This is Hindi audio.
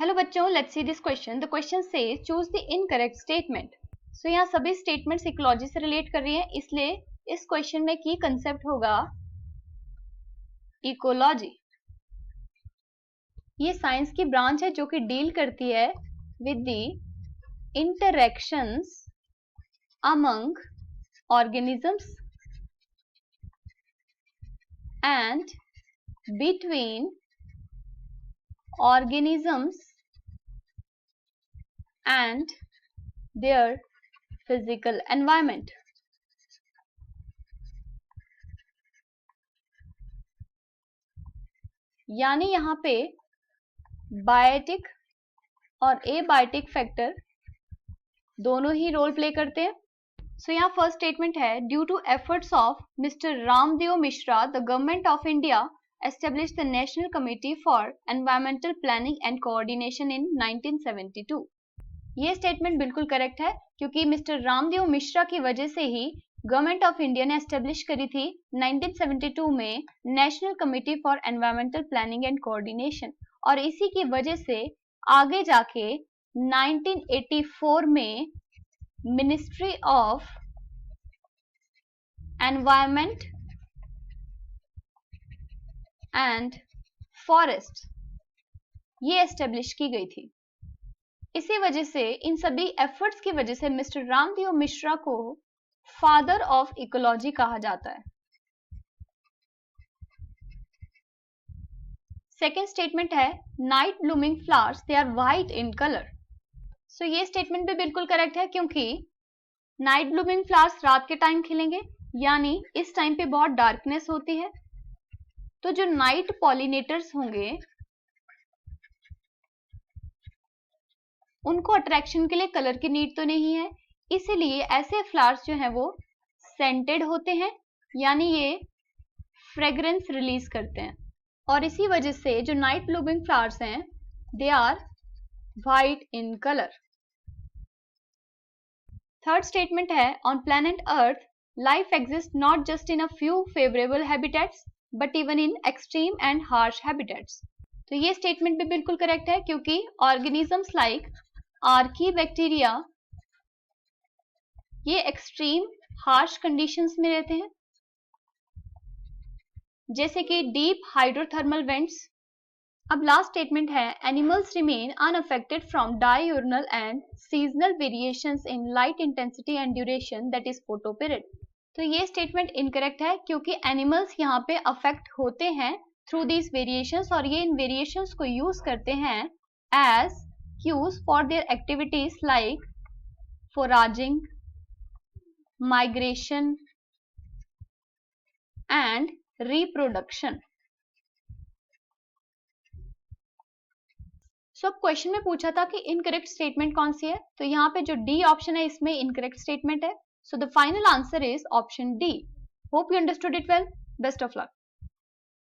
हेलो बच्चों, let's see this question. The question says choose the incorrect statement. So यहाँ सभी स्टेटमेंट्स इकोलॉजी से रिलेट कर रही हैं, इसलिए इस क्वेश्चन में की कंसेप्ट होगा इकोलॉजी. ये साइंस की ब्रांच है जो कि डील करती है with the interactions among organisms and between organisms and their physical environment. यानी यहाँ पे बायोटिक और एबायोटिक फैक्टर दोनों ही रोल प्ले करते हैं. सो यहाँ फर्स्ट स्टेटमेंट है, due to efforts of mister Ramdev Mishra the government of India established the National Committee for Environmental Planning and Coordination in 1972. ये स्टेटमेंट बिल्कुल करेक्ट है क्योंकि मिस्टर रामदेव मिश्रा की वजह से ही गवर्नमेंट ऑफ इंडिया ने एस्टेब्लिश करी थी 1972 में national committee for environmental planning and coordination, और इसी की वजह से आगे जाके 1984 में ministry of environment and forest ये एस्टेब्लिश की गई थी. इसी वजह से, इन सभी एफर्ट्स की वजह से मिस्टर रामदेव मिश्रा को फादर ऑफ इकोलॉजी कहा जाता है. सेकेंड स्टेटमेंट है, night blooming flowers they are white in colour. So ये स्टेटमेंट भी बिल्कुल करेक्ट है क्योंकि नाइट ब्लूमिंग फ्लावर्स रात के टाइम खिलेंगे, यानी इस टाइम पे बहुत डार्कनेस होती है, तो जो नाइट पॉलिनेटर्स होंगे उनको अट्रैक्शन के लिए कलर की नीड तो नहीं है, इसीलिए ऐसे फ्लावर्स जो हैं वो सेंटेड होते हैं, यानी ये फ्रेग्रेंस रिलीज करते हैं, और इसी वजह से जो नाइट ब्लूमिंग फ्लावर्स हैं they are white in colour. Third statement है, on planet earth life exist not just in a few favourable habitats but even in extreme and harsh habitats. तो ये स्टेटमेंट भी बिल्कुल करेक्ट है क्योंकि ऑर्गेनिजम्स लाइक आर्की बैक्टीरिया ये एक्सट्रीम हार्श कंडीशंस में रहते हैं, जैसे कि डीप हाइड्रोथर्मल वेंट्स. अब लास्ट स्टेटमेंट है, animals remain unaffected from diurnal and seasonal variations in light intensity and duration that is photoperiod. तो ये स्टेटमेंट इनकरेक्ट है क्योंकि एनिमल्स यहाँ पे अफेक्ट होते हैं थ्रू दीज वेरिएशंस, और ये इन वेरिएशंस को यूज करते हैं as cues for their activities like foraging, migration and reproduction. So question में पूछा था कि इनकरेक्ट स्टेटमेंट कौन सी है, तो यहाँ पे जो डी ऑप्शन है इसमें इनकरेक्ट स्टेटमेंट है. So the final answer is option D. Hope you understood it well. Best of luck.